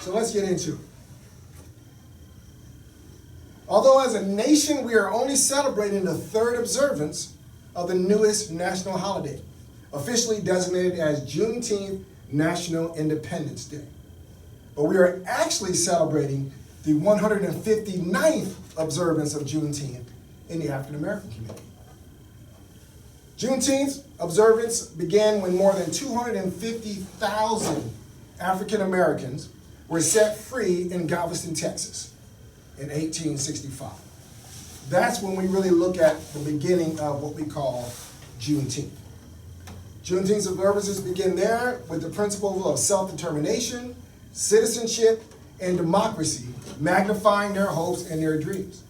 So let's get into it. Although as a nation we are only celebrating the third observance of the newest national holiday, officially designated as Juneteenth, National Independence Day. But we are actually celebrating the 159th observance of Juneteenth in the African American community. Juneteenth observance began when more than 250,000 African Americans were set free in Galveston, Texas in 1865. That's when we really look at the beginning of what we call Juneteenth. Juneteenth's observances begin there with the principle of self-determination, citizenship, and democracy, magnifying their hopes and their dreams.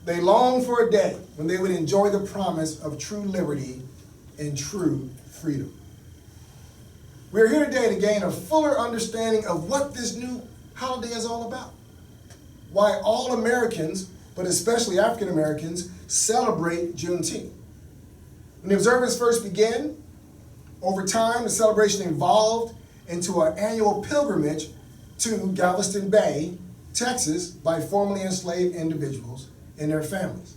They longed for a day when they would enjoy the promise of true liberty and true freedom. We're here today to gain a fuller understanding of what this new holiday is all about. Why all Americans, but especially African Americans, celebrate Juneteenth. When the observance first began, over time the celebration evolved into an annual pilgrimage to Galveston Bay, Texas, by formerly enslaved individuals and their families.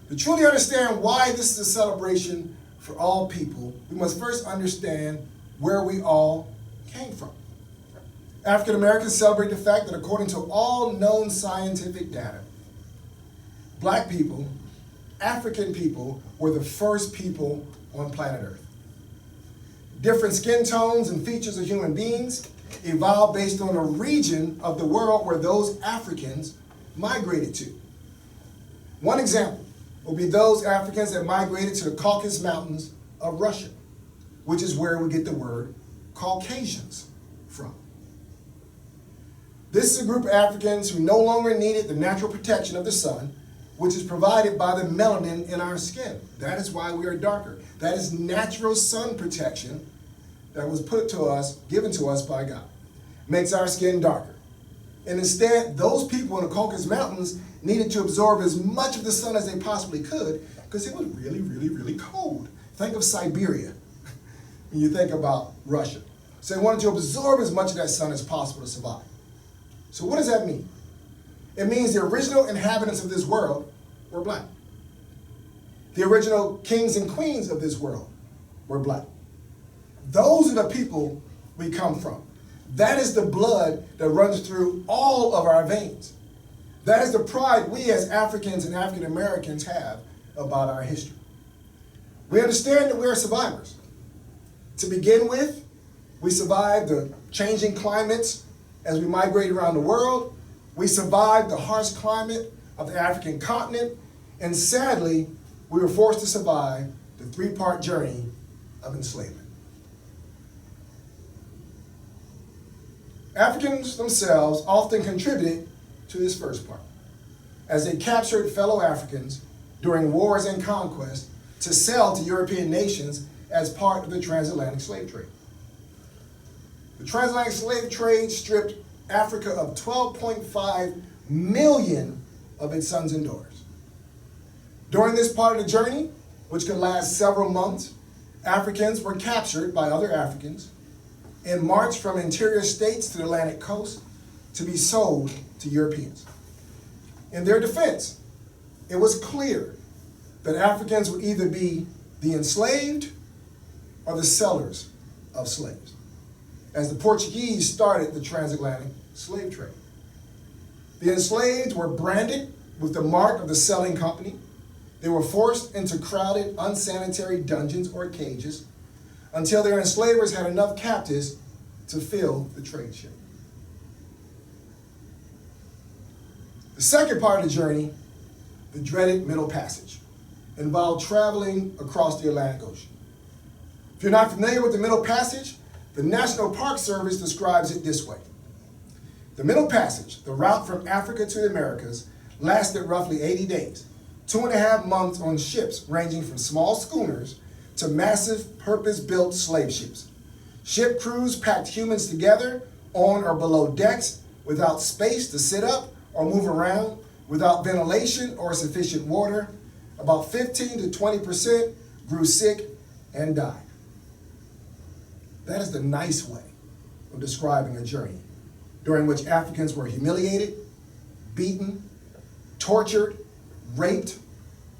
To truly understand why this is a celebration for all people, we must first understand where we all came from. African Americans celebrate the fact that according to all known scientific data, Black people, African people, were the first people on planet Earth. Different skin tones and features of human beings evolved based on the region of the world where those Africans migrated to. One example will be those Africans that migrated to the Caucasus Mountains of Russia, which is where we get the word Caucasians from. This is a group of Africans who no longer needed the natural protection of the sun, which is provided by the melanin in our skin. That is why we are darker. That is natural sun protection that was given to us by God. Makes our skin darker. And instead, those people in the Caucasus Mountains needed to absorb as much of the sun as they possibly could because it was really, really, really cold. Think of Siberia when you think about Russia. So they wanted to absorb as much of that sun as possible to survive. So what does that mean? It means the original inhabitants of this world were Black. The original kings and queens of this world were Black. Those are the people we come from. That is the blood that runs through all of our veins. That is the pride we as Africans and African Americans have about our history. We understand that we are survivors. To begin with, we survived the changing climates as we migrate around the world. We survived the harsh climate of the African continent. And sadly, we were forced to survive the three-part journey of enslavement. Africans themselves often contributed to this first part, as they captured fellow Africans during wars and conquest to sell to European nations as part of the transatlantic slave trade. The transatlantic slave trade stripped Africa of 12.5 million of its sons and daughters. During this part of the journey, which could last several months, Africans were captured by other Africans and marched from interior states to the Atlantic coast to be sold to Europeans. In their defense, it was clear that Africans would either be the enslaved or the sellers of slaves, as the Portuguese started the transatlantic slave trade. The enslaved were branded with the mark of the selling company. They were forced into crowded, unsanitary dungeons or cages until their enslavers had enough captives to fill the trade ship. The second part of the journey, the dreaded Middle Passage, involved traveling across the Atlantic Ocean. If you're not familiar with the Middle Passage, the National Park Service describes it this way. The Middle Passage, the route from Africa to the Americas, lasted roughly 80 days, 2.5 months on ships ranging from small schooners to massive purpose-built slave ships. Ship crews packed humans together on or below decks without space to sit up or move around, without ventilation or sufficient water. About 15 to 20% grew sick and died. That is the nice way of describing a journey during which Africans were humiliated, beaten, tortured, raped,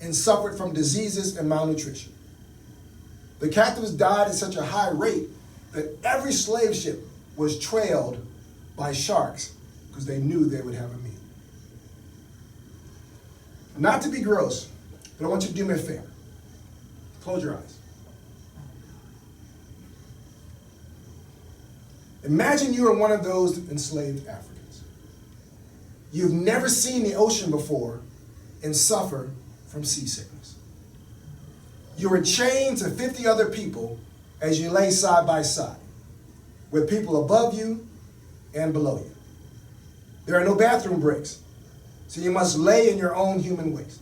and suffered from diseases and malnutrition. The captives died at such a high rate that every slave ship was trailed by sharks because they knew they would have a meal. Not to be gross, but I want you to do me a favor. Close your eyes. Imagine you are one of those enslaved Africans. You've never seen the ocean before and suffer from seasickness. You are chained to 50 other people as you lay side by side, with people above you and below you. There are no bathroom breaks, so you must lay in your own human waste.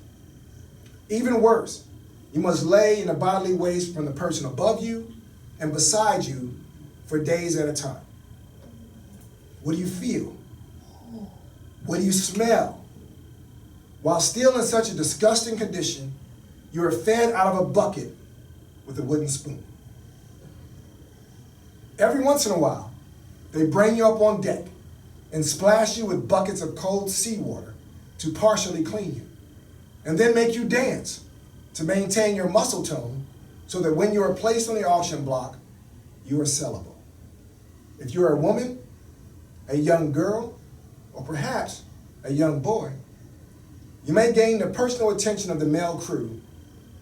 Even worse, you must lay in the bodily waste from the person above you and beside you for days at a time. What do you feel? What do you smell? While still in such a disgusting condition, you are fed out of a bucket with a wooden spoon. Every once in a while, they bring you up on deck and splash you with buckets of cold seawater to partially clean you, and then make you dance to maintain your muscle tone so that when you are placed on the auction block, you are sellable. If you are a woman, a young girl, or perhaps a young boy, you may gain the personal attention of the male crew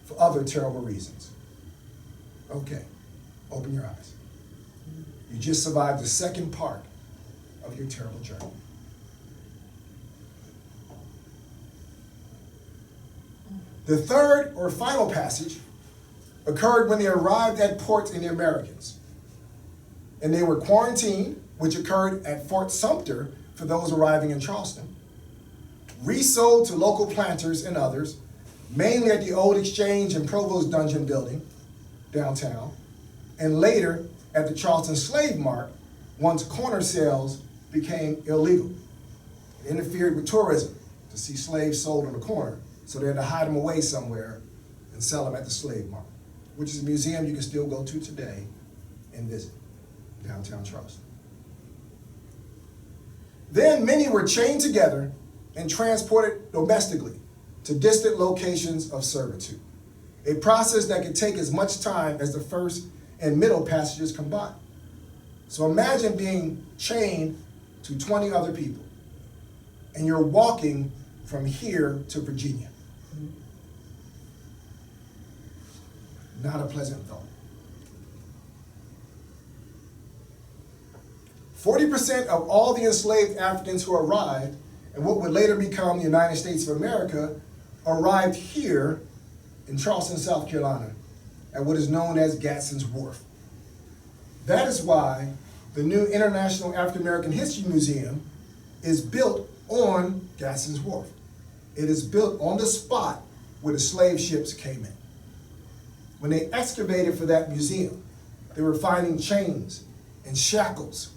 for other terrible reasons. Okay, open your eyes. You just survived the second part of your terrible journey. The third or final passage occurred when they arrived at port in the Americas, and they were quarantined, which occurred at Fort Sumter for those arriving in Charleston, resold to local planters and others, mainly at the old Exchange and Provost Dungeon building downtown, and later at the Charleston Slave Mart once corner sales became illegal. It interfered with tourism to see slaves sold on the corner, so they had to hide them away somewhere and sell them at the Slave Mart, which is a museum you can still go to today and visit, downtown Charleston. Then many were chained together and transported domestically to distant locations of servitude, a process that could take as much time as the first and middle passages combined. So imagine being chained to 20 other people, and you're walking from here to Virginia. Not a pleasant thought. 40% of all the enslaved Africans who arrived in what would later become the United States of America arrived here in Charleston, South Carolina, at what is known as Gadsden's Wharf. That is why the new International African American History Museum is built on Gadsden's Wharf. It is built on the spot where the slave ships came in. When they excavated for that museum, they were finding chains and shackles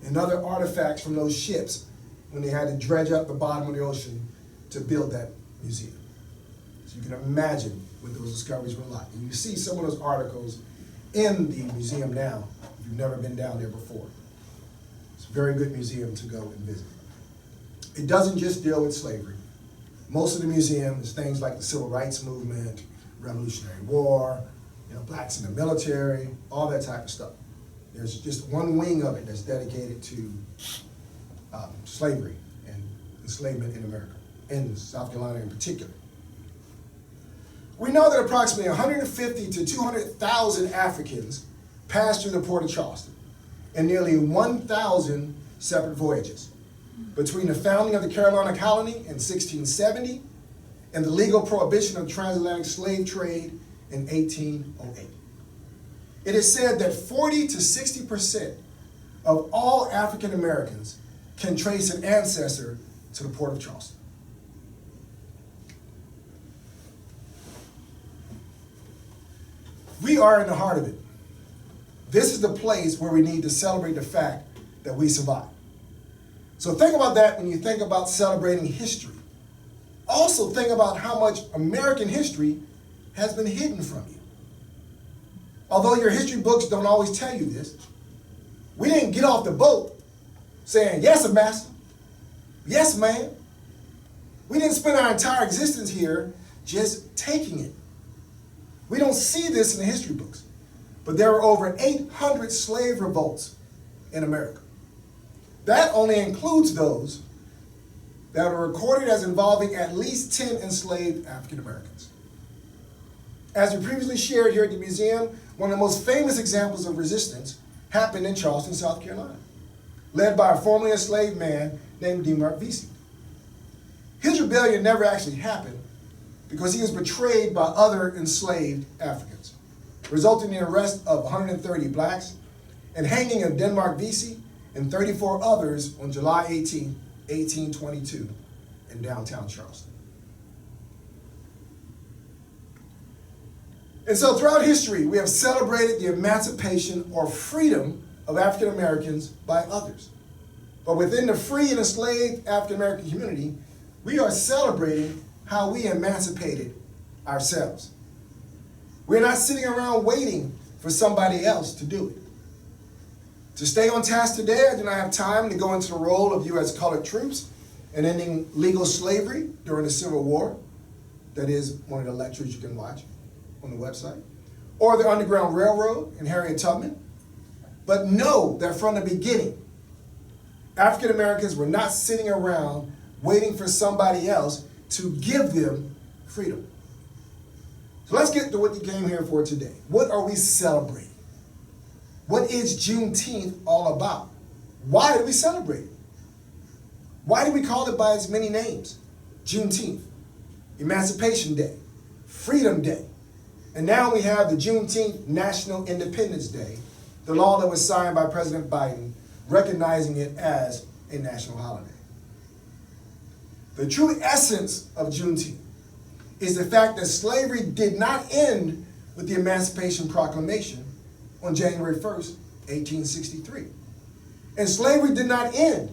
and other artifacts from those ships when they had to dredge up the bottom of the ocean to build that museum. So you can imagine what those discoveries were like. And you see some of those articles in the museum now, if you've never been down there before. It's a very good museum to go and visit. It doesn't just deal with slavery. Most of the museum is things like the Civil Rights Movement, Revolutionary War, blacks in the military, all that type of stuff. There's just one wing of it that's dedicated to slavery and enslavement in America, in South Carolina in particular. We know that approximately 150 to 200,000 Africans passed through the port of Charleston in nearly 1,000 separate voyages between the founding of the Carolina colony in 1670 and the legal prohibition of transatlantic slave trade in 1808. It is said that 40 to 60% of all African Americans can trace an ancestor to the port of Charleston. We are in the heart of it. This is the place where we need to celebrate the fact that we survived. So think about that when you think about celebrating history. Also think about how much American history has been hidden from you. Although your history books don't always tell you this, We didn't get off the boat saying, yes, master, yes, ma'am. We didn't spend our entire existence here just taking it. We don't see this in the history books, but there were over 800 slave revolts in America. That only includes those that are recorded as involving at least 10 enslaved African Americans. As we previously shared here at the museum, one of the most famous examples of resistance happened in Charleston, South Carolina, led by a formerly enslaved man named Demark Vesey. His rebellion never actually happened because he was betrayed by other enslaved Africans, resulting in the arrest of 130 blacks and hanging of Demark Vesey and 34 others on July 18, 1822 in downtown Charleston. And so throughout history, we have celebrated the emancipation or freedom of African Americans by others. But within the free and enslaved African American community, we are celebrating how we emancipated ourselves. We're not sitting around waiting for somebody else to do it. To stay on task today, I do not have time to go into the role of U.S. colored troops in ending legal slavery during the Civil War. That is one of the lectures you can watch on the website. Or the Underground Railroad and Harriet Tubman. But know that from the beginning, African Americans were not sitting around waiting for somebody else to give them freedom. So let's get to what you came here for today. What are we celebrating? What is Juneteenth all about? Why do we celebrate it? Why do we call it by its many names? Juneteenth, Emancipation Day, Freedom Day, and now we have the Juneteenth National Independence Day, the law that was signed by President Biden, recognizing it as a national holiday. The true essence of Juneteenth is the fact that slavery did not end with the Emancipation Proclamation on January 1st, 1863. And slavery did not end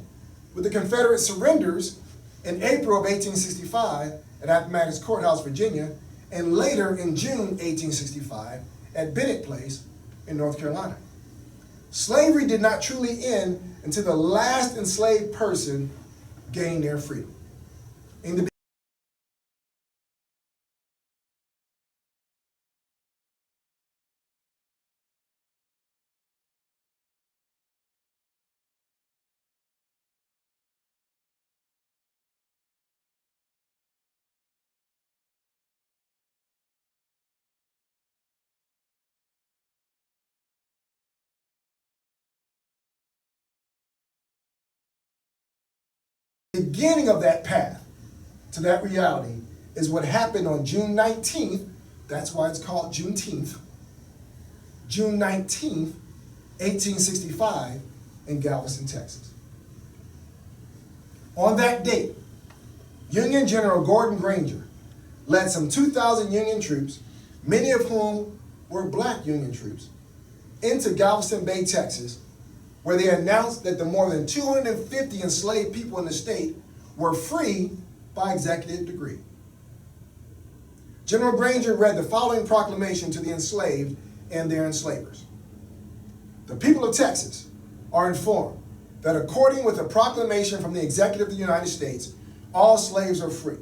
with the Confederate surrenders in April of 1865 at Appomattox Courthouse, Virginia, and later in June 1865 at Bennett Place in North Carolina. Slavery did not truly end until the last enslaved person gained their freedom. In the beginning of that path to that reality is what happened on June 19th, that's why it's called Juneteenth, June 19th, 1865 in Galveston, Texas. On that date, Union General Gordon Granger led some 2,000 Union troops, many of whom were black Union troops, into Galveston Bay, Texas, where they announced that the more than 250 enslaved people in the state were free by executive decree. General Granger read the following proclamation to the enslaved and their enslavers. The people of Texas are informed that according with a proclamation from the executive of the United States, all slaves are free.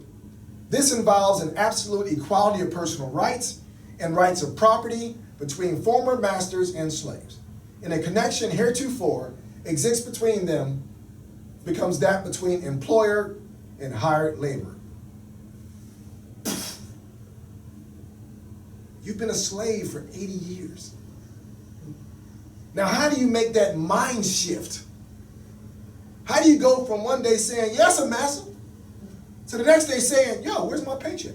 This involves an absolute equality of personal rights and rights of property between former masters and slaves. And a connection heretofore exists between them becomes that between employer and hired labor. You've been a slave for 80 years. Now, how do you make that mind shift? How do you go from one day saying, yes, I'm master, to the next day saying, yo, where's my paycheck?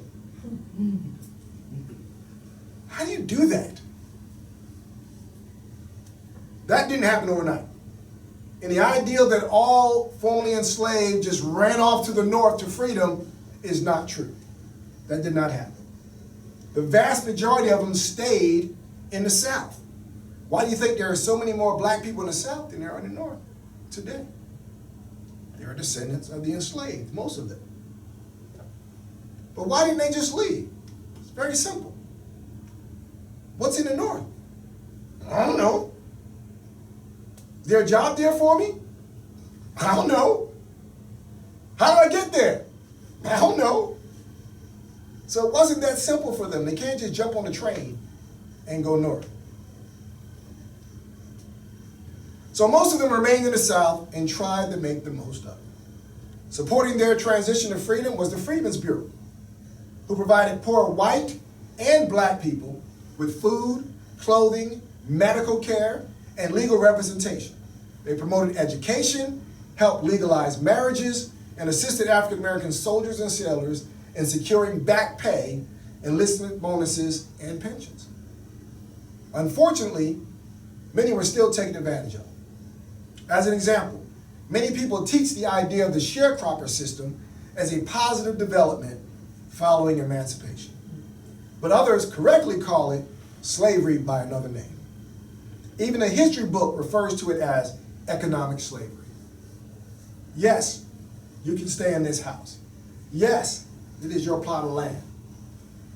How do you do that? That didn't happen overnight. And the ideal that all formerly enslaved just ran off to the north to freedom is not true. That did not happen. The vast majority of them stayed in the South. Why do you think there are so many more black people in the South than there are in the North today? They are descendants of the enslaved, most of them. But why didn't they just leave? It's very simple. What's in the North? I don't know. Is there a job there for me? I don't know. How do I get there? I don't know. So it wasn't that simple for them. They can't just jump on the train and go north. So most of them remained in the South and tried to make the most of it. Supporting their transition to freedom was the Freedmen's Bureau, who provided poor white and black people with food, clothing, medical care, and legal representation. They promoted education, helped legalize marriages, and assisted African American soldiers and sailors in securing back pay, enlistment bonuses, and pensions. Unfortunately, many were still taken advantage of. As an example, many people teach the idea of the sharecropper system as a positive development following emancipation. But others correctly call it slavery by another name. Even a history book refers to it as economic slavery. Yes, you can stay in this house. Yes, it is your plot of land.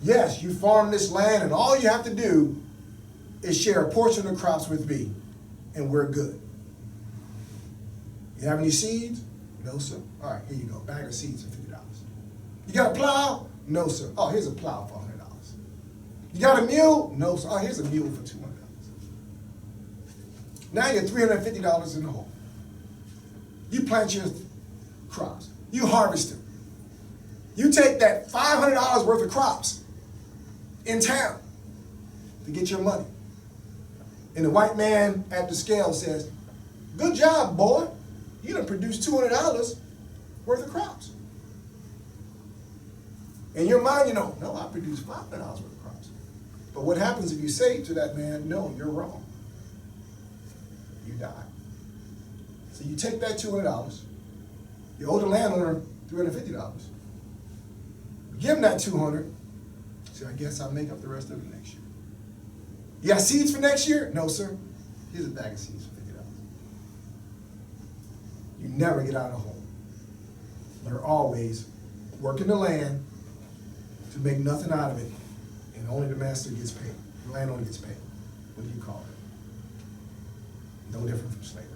Yes, you farm this land and all you have to do is share a portion of the crops with me and we're good. You have any seeds? No, sir. All right, here you go. Bag of seeds for $50. You got a plow? No, sir. Oh, here's a plow for $100. You got a mule? No, sir. Oh, here's a mule for $200. Now you're $350 in the hole. You plant your crops. You harvest them. You take that $500 worth of crops in town to get your money. And the white man at the scale says, good job, boy. You done produced $200 worth of crops. In your mind, you know, no, I produced $500 worth of crops. But what happens if you say to that man, no, you're wrong? You die. So you take that $200, you owe the landowner $350. Give him that $200. So I guess I'll make up the rest of it next year. You got seeds for next year? No, sir. Here's a bag of seeds for $50. You never get out of the hole. You're always working the land to make nothing out of it, and only the master gets paid. The landowner gets paid. What do you call it? No different from slavery.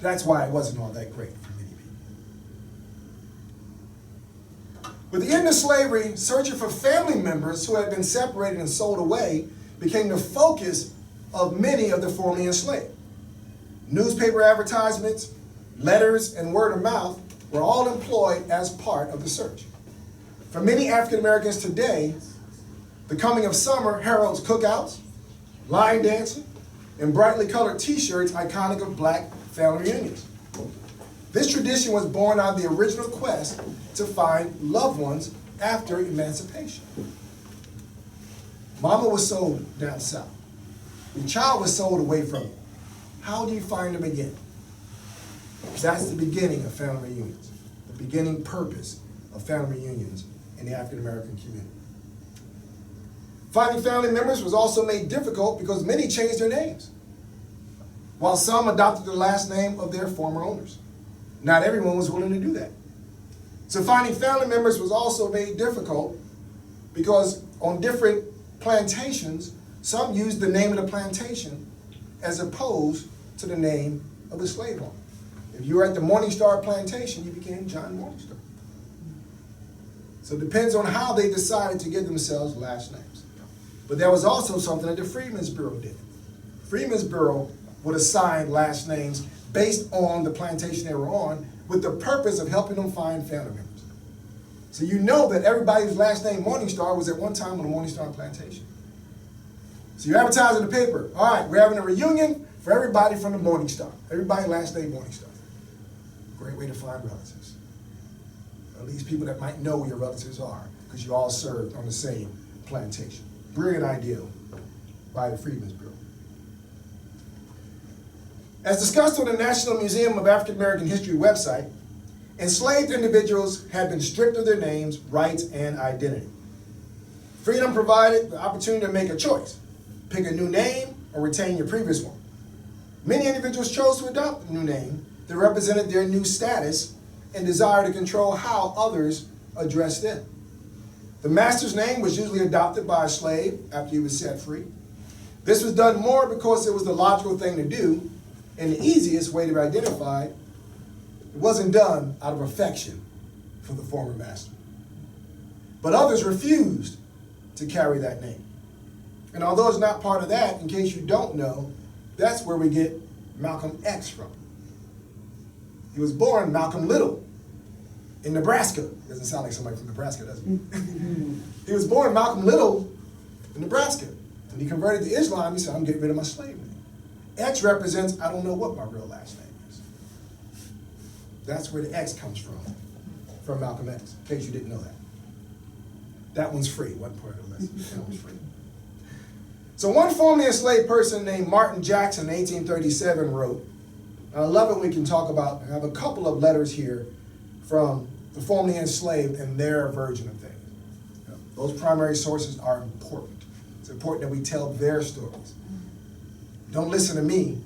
That's why it wasn't all that great for many people. With the end of slavery, searching for family members who had been separated and sold away became the focus of many of the formerly enslaved. Newspaper advertisements, letters, and word of mouth were all employed as part of the search. For many African Americans today, the coming of summer heralds cookouts, line dancing, and brightly colored t-shirts iconic of black family reunions. This tradition was born out of the original quest to find loved ones after emancipation. Mama was sold down south. The child was sold away from you. How do you find them again? That's the beginning of family reunions, the beginning purpose of family reunions in the African American community. Finding family members was also made difficult because many changed their names, while some adopted the last name of their former owners. Not everyone was willing to do that. So finding family members was also made difficult because on different plantations, some used the name of the plantation as opposed to the name of the slave owner. If you were at the Morning Star plantation, you became John Morningstar. So it depends on how they decided to give themselves last names. But there was also something that the Freedmen's Bureau did. Freedmen's Bureau would assign last names based on the plantation they were on with the purpose of helping them find family members. So you know that everybody's last name Morningstar was at one time on the Morningstar plantation. So you advertise in the paper, all right, we're having a reunion for everybody from the Morningstar. Everybody last name Morningstar. Great way to find relatives. At least people that might know where your relatives are because you all served on the same plantation. Brilliant idea by the Freedmen's Bureau. As discussed on the National Museum of African American History website, enslaved individuals had been stripped of their names, rights, and identity. Freedom provided the opportunity to make a choice. Pick a new name or retain your previous one. Many individuals chose to adopt a new name that represented their new status and desire to control how others addressed them. The master's name was usually adopted by a slave after he was set free. This was done more because it was the logical thing to do And the easiest way to identify it wasn't done out of affection for the former master. But others refused to carry that name. And although it's not part of that, in case you don't know, that's where we get Malcolm X from. He was born Malcolm Little in Nebraska. Doesn't sound like somebody from Nebraska, does it? He was born Malcolm Little in Nebraska. When he converted to Islam, he said, I'm getting rid of my slave name. X represents, I don't know what my real last name is. That's where the X comes from Malcolm X, in case you didn't know that. That one's free, wasn't part of the lesson. That one's free. So one formerly enslaved person named Martin Jackson in 1837 wrote, I love it when we can talk about, I have a couple of letters here from the formerly enslaved and their version of things. Those primary sources are important. It's important that we tell their stories. Don't listen to me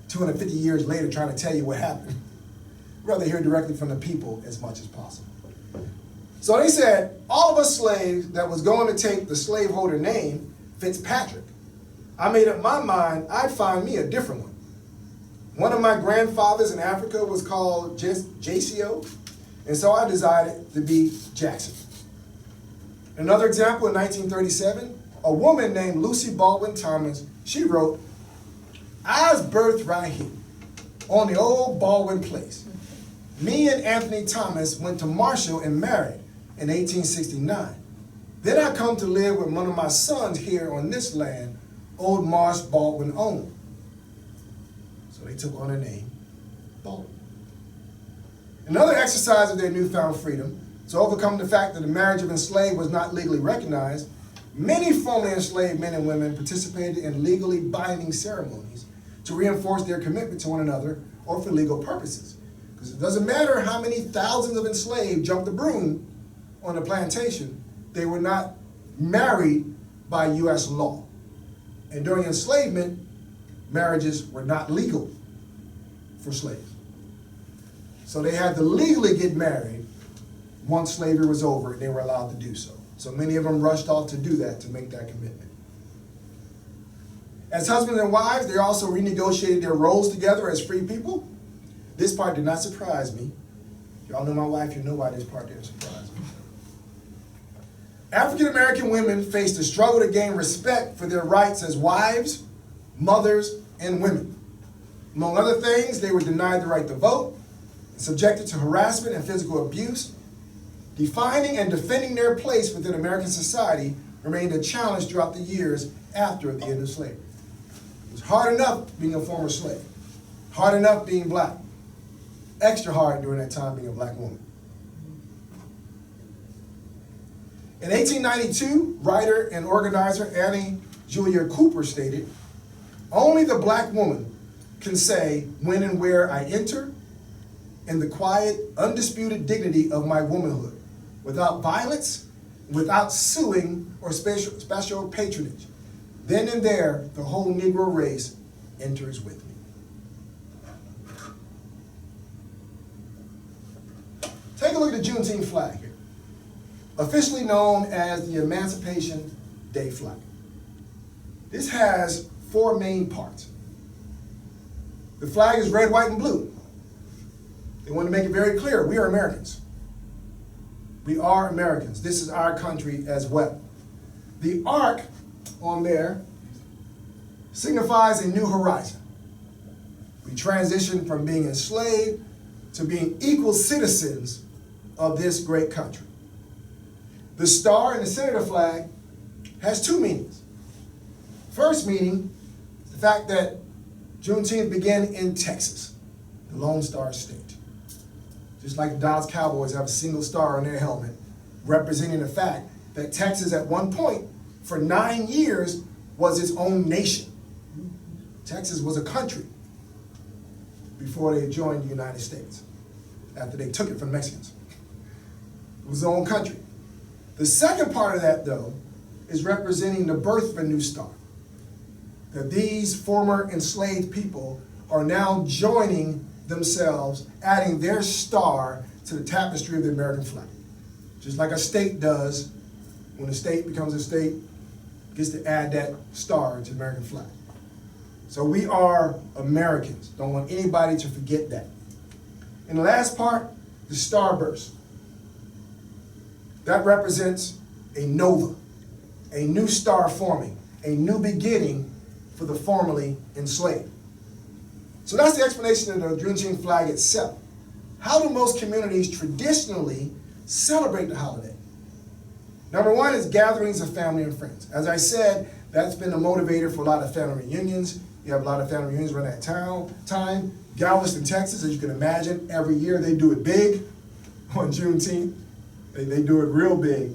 250 years later trying to tell you what happened. Rather hear directly from the people as much as possible. So they said, all of us slaves that was going to take the slaveholder name, Fitzpatrick, I made up my mind I'd find me a different one. One of my grandfathers in Africa was called JCO, and so I decided to be Jackson. Another example, in 1937, a woman named Lucy Baldwin Thomas, she wrote, I was birthed right here on the old Baldwin place. Me and Anthony Thomas went to Marshall and married in 1869. Then I come to live with one of my sons here on this land, old Marsh Baldwin owned. So they took on the name Baldwin. Another exercise of their newfound freedom, to overcome the fact that the marriage of enslaved was not legally recognized, many formerly enslaved men and women participated in legally binding ceremonies to reinforce their commitment to one another or for legal purposes. Because it doesn't matter how many thousands of enslaved jumped the broom on a plantation, they were not married by U.S. law. And during enslavement, marriages were not legal for slaves. So they had to legally get married once slavery was over, and they were allowed to do so. So many of them rushed off to do that, to make that commitment. As husbands and wives, they also renegotiated their roles together as free people. This part did not surprise me. Y'all know my wife, you know why this part didn't surprise me. African American women faced a struggle to gain respect for their rights as wives, mothers, and women. Among other things, they were denied the right to vote, subjected to harassment and physical abuse. Defining and defending their place within American society remained a challenge throughout the years after the end of slavery. It was hard enough being a former slave, hard enough being black, extra hard during that time being a black woman. In 1892, writer and organizer Annie Julia Cooper stated, only the black woman can say when and where I enter in the quiet, undisputed dignity of my womanhood, without violence, without suing or special patronage. Then and there, the whole Negro race enters with me. Take a look at the Juneteenth flag here, officially known as the Emancipation Day flag. This has four main parts. The flag is red, white, and blue. They want to make it very clear, we are Americans. We are Americans. This is our country as well. The arc on there signifies a new horizon. We transition from being enslaved to being equal citizens of this great country. The star in the center of the flag has two meanings. First meaning, the fact that Juneteenth began in Texas, the Lone Star State. Just like the Dallas Cowboys have a single star on their helmet, representing the fact that Texas at one point, for 9 years, was its own nation. Texas was a country before they joined the United States, after they took it from Mexicans. It was its own country. The second part of that, though, is representing the birth of a new star. That these former enslaved people are now joining themselves, adding their star to the tapestry of the American flag. Just like a state does, when a state becomes a state, gets to add that star to the American flag. So we are Americans. Don't want anybody to forget that. And the last part, the starburst. That represents a nova, a new star forming, a new beginning for the formerly enslaved. So that's the explanation of the Juneteenth flag itself. How do most communities traditionally celebrate the holiday? Number one is gatherings of family and friends. As I said, that's been a motivator for a lot of family reunions. You have a lot of family reunions around that time. Galveston, Texas, as you can imagine, every year they do it big on Juneteenth. They do it real big.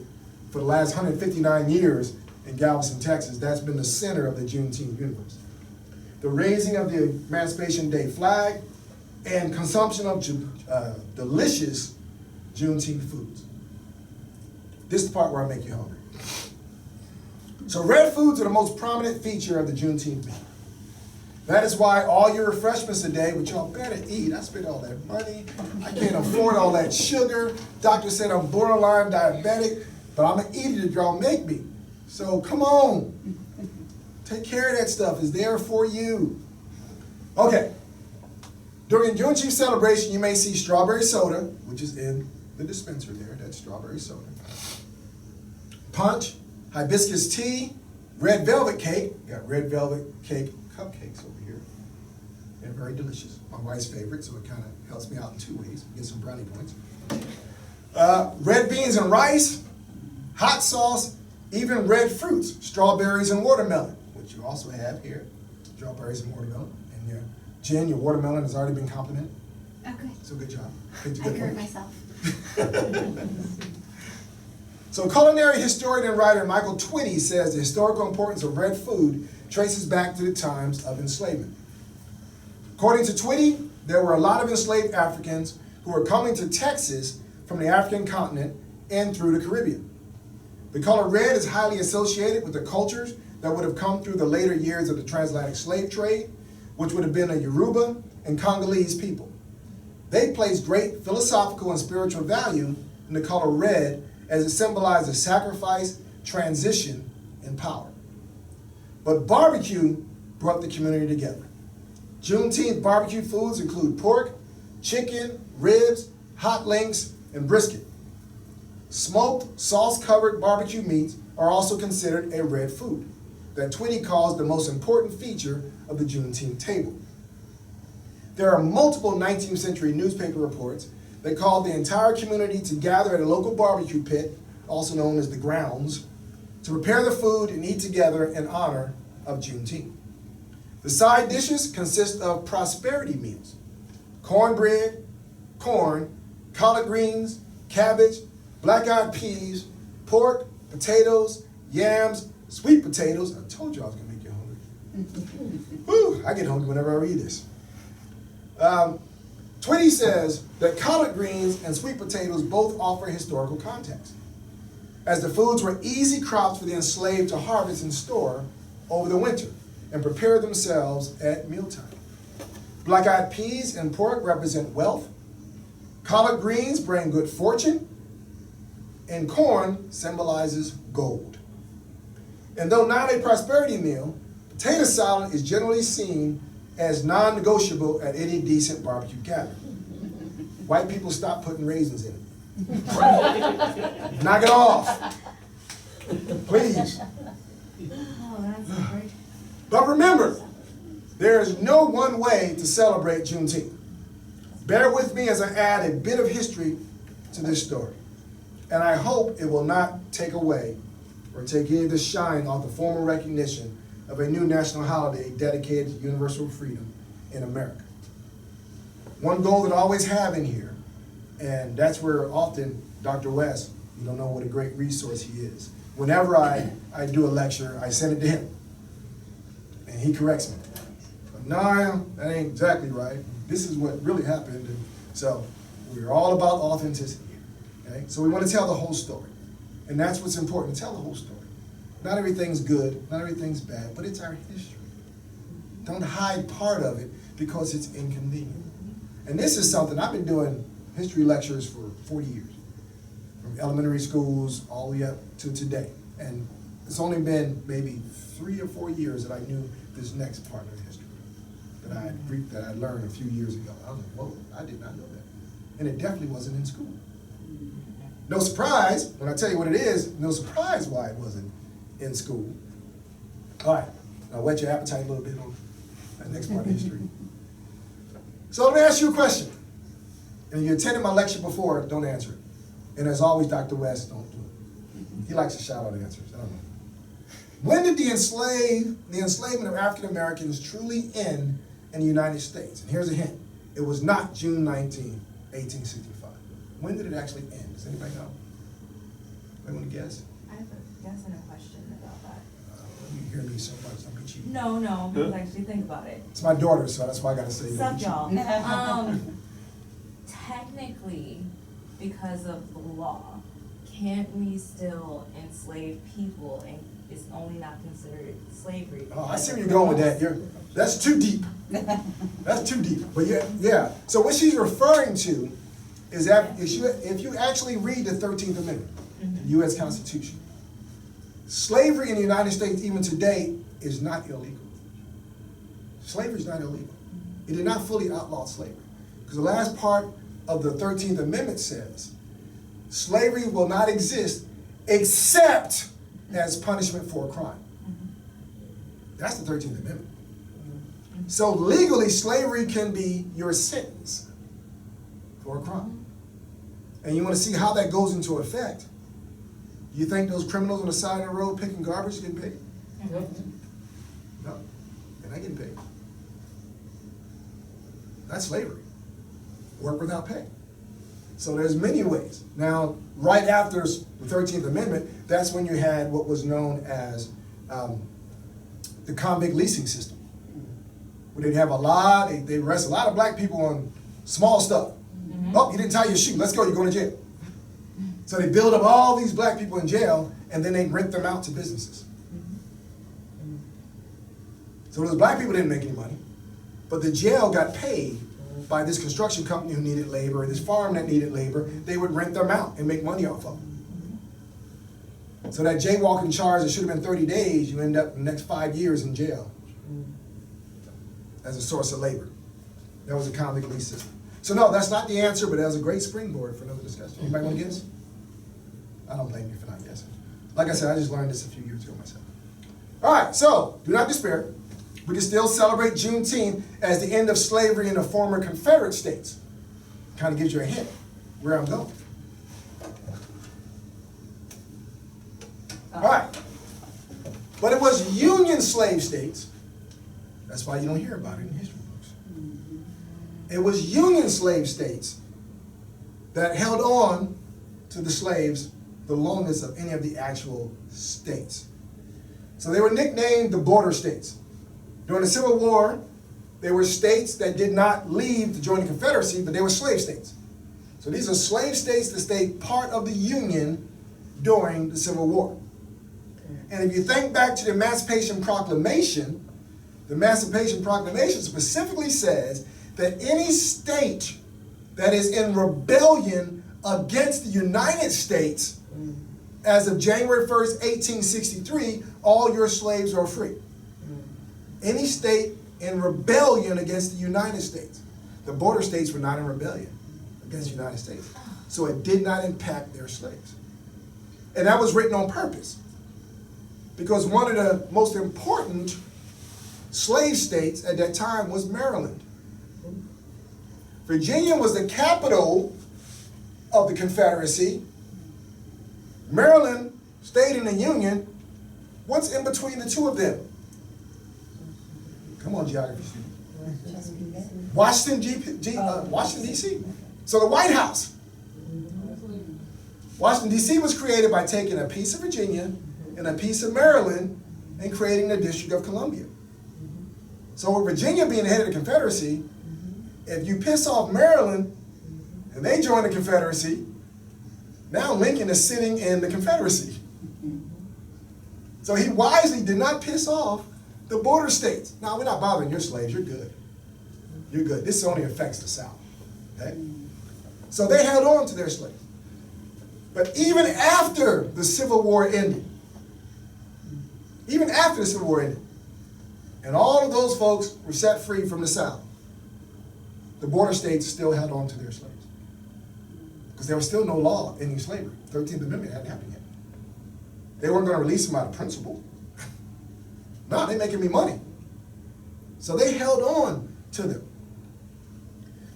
For the last 159 years in Galveston, Texas, that's been the center of the Juneteenth universe. The raising of the Emancipation Day flag and consumption of delicious Juneteenth foods. This is the part where I make you hungry. So red foods are the most prominent feature of the Juneteenth meal. That is why all your refreshments today, which y'all better eat. I spent all that money. I can't afford all that sugar. Doctor said I'm borderline diabetic, but I'm gonna eat it if y'all make me. So come on. Take care of that stuff. It's there for you. Okay. During Juneteenth celebration, you may see strawberry soda, which is in the dispenser there. That's strawberry soda. Punch, hibiscus tea, red velvet cake. Got red velvet cake cupcakes over here. They're very delicious. My wife's favorite, so it kind of helps me out in two ways. Get some brownie points. Red beans and rice, hot sauce, even red fruits, strawberries and watermelon, which you also have here. Strawberries and watermelon. And your Jen, your watermelon has already been complimented. Okay. So good job. I hurt myself. So culinary historian and writer Michael Twitty says the historical importance of red food traces back to the times of enslavement. According to Twitty, there were a lot of enslaved Africans who were coming to Texas from the African continent and through the Caribbean. The color red is highly associated with the cultures that would have come through the later years of the transatlantic slave trade, which would have been the Yoruba and Congolese people. They placed great philosophical and spiritual value in the color red as it symbolizes sacrifice, transition, and power. But barbecue brought the community together. Juneteenth barbecue foods include pork, chicken, ribs, hot links, and brisket. Smoked, sauce-covered barbecue meats are also considered a red food that Twitty calls the most important feature of the Juneteenth table. There are multiple 19th century newspaper reports that called the entire community to gather at a local barbecue pit, also known as the grounds, to prepare the food and eat together in honor of Juneteenth. The side dishes consist of prosperity meals: cornbread, corn, collard greens, cabbage, black-eyed peas, pork, potatoes, yams, sweet potatoes. I told you I was gonna make you hungry. Whew, I get hungry whenever I read this. Twitty says that collard greens and sweet potatoes both offer historical context, as the foods were easy crops for the enslaved to harvest and store over the winter and prepare themselves at mealtime. Black-eyed peas and pork represent wealth, collard greens bring good fortune, and corn symbolizes gold. And though not a prosperity meal, potato salad is generally seen as non-negotiable at any decent barbecue gathering. White people stop putting raisins in it. Knock it off, please. Oh, that's hard. But remember, there is no one way to celebrate Juneteenth. Bear with me as I add a bit of history to this story. And I hope it will not take away or take any of the shine off the formal recognition of a new national holiday dedicated to universal freedom in America. One goal that I always have in here, and that's where often Dr. West, you don't know what a great resource he is. Whenever I do a lecture, I send it to him, and he corrects me. But no, that ain't exactly right. This is what really happened. And so we're all about authenticity here, okay? So we want to tell the whole story, and that's what's important, to tell the whole story. Not everything's good, not everything's bad, but it's our history. Don't hide part of it because it's inconvenient. And this is something, I've been doing history lectures for 40 years, from elementary schools all the way up to today. And it's only been maybe 3 or 4 years that I knew this next part of history. that I learned a few years ago. I was like, whoa, I did not know that. And it definitely wasn't in school. No surprise, when I tell you what it is, no surprise why it wasn't in school. All right, I'll whet your appetite a little bit on that next part of history. So let me ask you a question. And you attended my lecture before, don't answer it. And as always, Dr. West, don't do it. He likes to shout out answers, I don't know. When did the enslavement of African Americans truly end in the United States? And here's a hint. It was not June 19, 1865. When did it actually end? Does anybody know? Anybody want to guess? I have a guess and a question about that. You hear me so much, I'm cheating. No, because actually think about it. It's my daughter, so that's why I gotta say Sup, no. y'all? Technically, because of the law, can't we still enslave people and it's only not considered slavery? Oh, I see where you're going with that. That's too deep. That's too deep. But yeah. So what she's referring to is that if you actually read the 13th Amendment, the U.S. Constitution, slavery in the United States even today is not illegal. Slavery is not illegal. It did not fully outlaw slavery. Because the last part of the 13th Amendment says, slavery will not exist except as punishment for a crime. That's the 13th Amendment. So legally, slavery can be your sentence for a crime. And you want to see how that goes into effect. You think those criminals on the side of the road picking garbage getting paid? No, they're not getting paid. That's slavery. Work without pay. So there's many ways. Now, right after the 13th Amendment, that's when you had what was known as the convict leasing system. Where they'd have they'd arrest a lot of black people on small stuff. Oh, you didn't tie your shoe, let's go, you're going to jail. So they build up all these black people in jail, and then they rent them out to businesses. So those black people didn't make any money, but the jail got paid by this construction company who needed labor, and this farm that needed labor. They would rent them out and make money off of them. So that jaywalking charge that should have been 30 days, you end up the next 5 years in jail as a source of labor. That was a convict lease system. So no, that's not the answer, but that was a great springboard for another discussion. Anybody want to guess? I don't blame you for not guessing. Like I said, I just learned this a few years ago myself. All right, so do not despair. We can still celebrate Juneteenth as the end of slavery in the former Confederate states. Kind of gives you a hint where I'm going. All right. But it was Union slave states. That's why you don't hear about it in history books. It was Union slave states that held on to the slaves the longest of any of the actual states. So they were nicknamed the border states. During the Civil War, there were states that did not leave to join the Confederacy, but they were slave states. So these are slave states that stayed part of the Union during the Civil War. And if you think back to the Emancipation Proclamation specifically says that any state that is in rebellion against the United States, as of January 1st, 1863, all your slaves are free. Any state in rebellion against the United States. The border states were not in rebellion against the United States. So it did not impact their slaves. And that was written on purpose. Because one of the most important slave states at that time was Maryland. Virginia was the capital of the Confederacy. Maryland stayed in the Union. What's in between the two of them? Come on, geography student. Washington, D.C. So the White House. Washington, D.C. was created by taking a piece of Virginia and a piece of Maryland and creating the District of Columbia. So with Virginia being the head of the Confederacy, if you piss off Maryland and they join the Confederacy, now Lincoln is sitting in the Confederacy. So he wisely did not piss off the border states. Now, we're not bothering your slaves. You're good. You're good. This only affects the South. Okay? So they held on to their slaves. But even after the Civil War ended, and all of those folks were set free from the South, the border states still held on to their slaves. Because there was still no law ending slavery. 13th Amendment hadn't happened yet. They weren't going to release them out of principle. No, they're making me money. So they held on to them.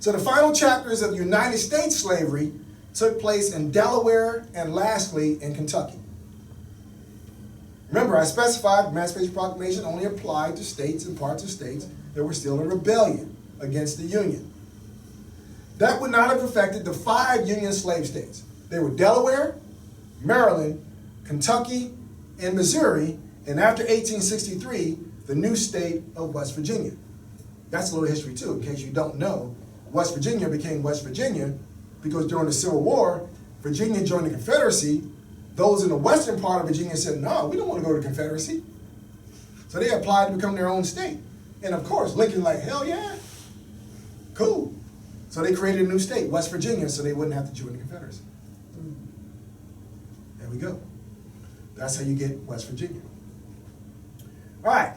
So the final chapters of United States slavery took place in Delaware and lastly in Kentucky. Remember, I specified the Emancipation Proclamation only applied to states and parts of states that were still in rebellion against the Union. That would not have affected the 5 Union slave states. They were Delaware, Maryland, Kentucky, and Missouri, and after 1863, the new state of West Virginia. That's a little history too, in case you don't know. West Virginia became West Virginia because during the Civil War, Virginia joined the Confederacy. Those in the western part of Virginia said, no, we don't want to go to the Confederacy. So they applied to become their own state. And of course, Lincoln like, hell yeah, cool. So they created a new state, West Virginia, so they wouldn't have to join the Confederacy. There we go. That's how you get West Virginia. All right.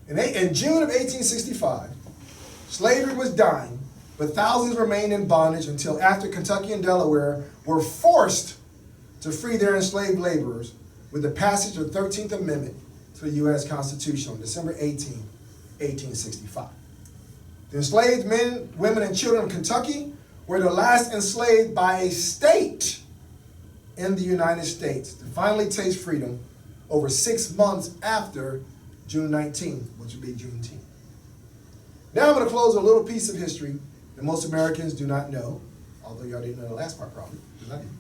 In June of 1865, slavery was dying, but thousands remained in bondage until after Kentucky and Delaware were forced to free their enslaved laborers with the passage of the 13th Amendment to the U.S. Constitution on December 18, 1865. The enslaved men, women, and children of Kentucky were the last enslaved by a state in the United States to finally taste freedom over 6 months after June 19, which would be Juneteenth. Now I'm going to close with a little piece of history that most Americans do not know, although y'all didn't know the last part probably, because I didn't.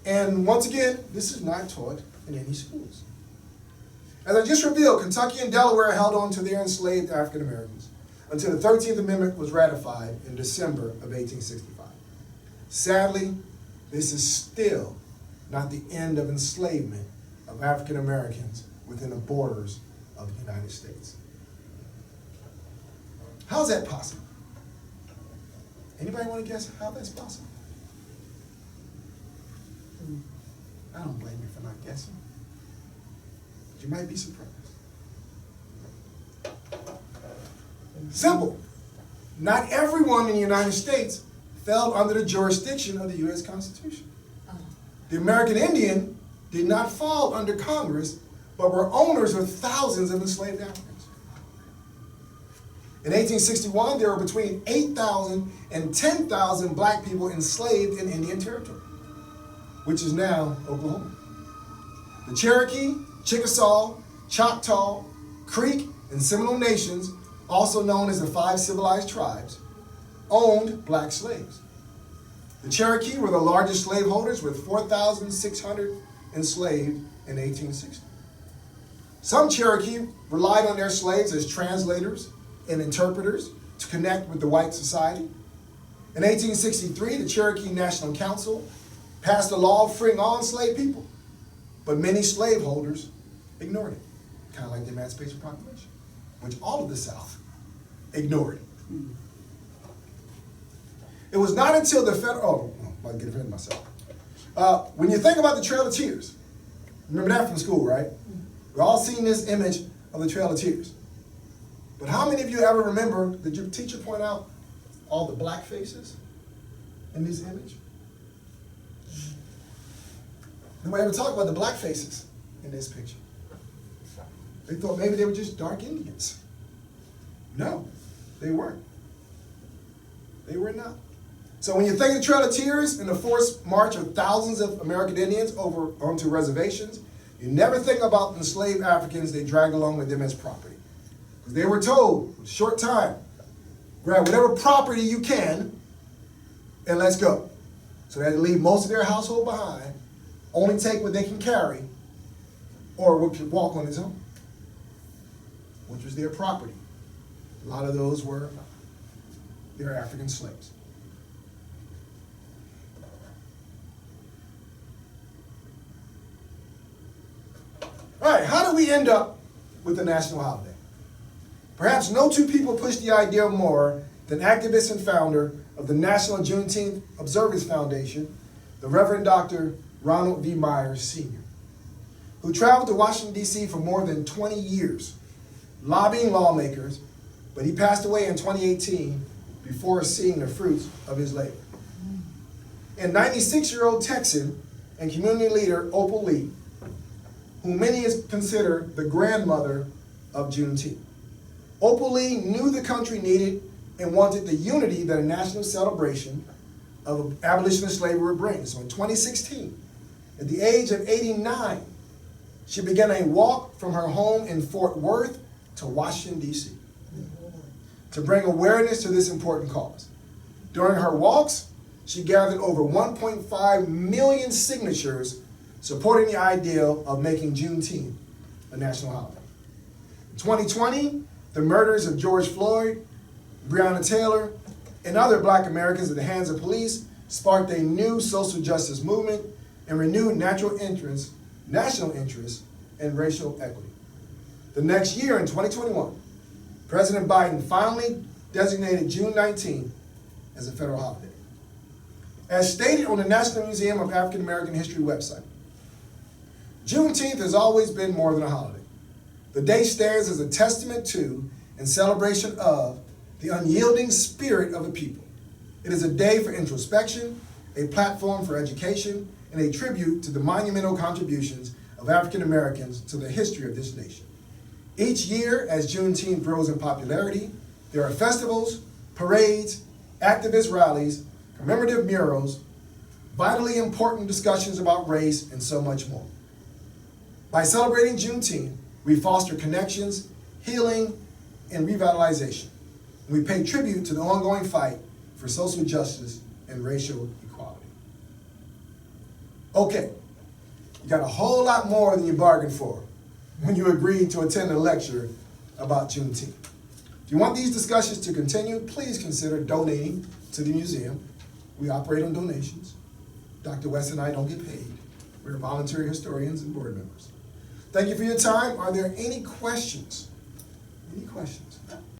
And once again, this is not taught in any schools. As I just revealed, Kentucky and Delaware held on to their enslaved African Americans until the 13th Amendment was ratified in December of 1865. Sadly, this is still not the end of enslavement of African Americans within the borders of the United States. How is that possible? Anybody want to guess how that's possible? I don't blame you for not guessing. But you might be surprised. Simple. Not everyone in the United States fell under the jurisdiction of the U.S. Constitution. The American Indian did not fall under Congress, but were owners of thousands of enslaved Africans. In 1861, there were between 8,000 and 10,000 black people enslaved in Indian Territory, which is now Oklahoma. The Cherokee, Chickasaw, Choctaw, Creek, and Seminole nations, also known as the 5 civilized tribes, owned black slaves. The Cherokee were the largest slaveholders with 4,600 enslaved in 1860. Some Cherokee relied on their slaves as translators and interpreters to connect with the white society. In 1863, the Cherokee National Council passed a law freeing all enslaved people, but many slaveholders ignored it, kind of like the Emancipation Proclamation, which all of the South ignored. It was not until the federal, I get ahead of myself. When you think about the Trail of Tears, remember that from school, right? We've all seen this image of the Trail of Tears. But how many of you ever remember, did your teacher point out all the black faces in this image? Nobody ever talked about the black faces in this picture. They thought maybe they were just dark Indians. No, they weren't. They were not. So when you think of the Trail of Tears and the forced march of thousands of American Indians over onto reservations, you never think about the enslaved Africans they dragged along with them as property. Because they were told, in a short time, grab whatever property you can and let's go. So they had to leave most of their household behind, only take what they can carry, or walk on its own, which was their property. A lot of those were their African slaves. All right, how do we end up with a national holiday? Perhaps no two people pushed the idea more than activist and founder of the National Juneteenth Observance Foundation, the Reverend Dr. Ronald V. Myers, Sr. who traveled to Washington, D.C. for more than 20 years, lobbying lawmakers, but he passed away in 2018 before seeing the fruits of his labor. And 96-year-old Texan and community leader Opal Lee, who many consider the grandmother of Juneteenth. Opal Lee knew the country needed and wanted the unity that a national celebration of abolitionist slavery would bring. So in 2016, at the age of 89, she began a walk from her home in Fort Worth to Washington, D.C. to bring awareness to this important cause. During her walks, she gathered over 1.5 million signatures supporting the ideal of making Juneteenth a national holiday. In 2020, the murders of George Floyd, Breonna Taylor, and other Black Americans at the hands of police sparked a new social justice movement and renewed national interest in racial equity. The next year, in 2021, President Biden finally designated June 19th as a federal holiday. As stated on the National Museum of African American History website, Juneteenth has always been more than a holiday. The day stands as a testament to and celebration of the unyielding spirit of the people. It is a day for introspection, a platform for education, and a tribute to the monumental contributions of African Americans to the history of this nation. Each year, as Juneteenth grows in popularity, there are festivals, parades, activist rallies, commemorative murals, vitally important discussions about race, and so much more. By celebrating Juneteenth, we foster connections, healing, and revitalization. We pay tribute to the ongoing fight for social justice and racial equality. Okay, you got a whole lot more than you bargained for when you agreed to attend a lecture about Juneteenth. If you want these discussions to continue, please consider donating to the museum. We operate on donations. Dr. West and I don't get paid. We're voluntary historians and board members. Thank you for your time. Are there any questions? Any questions?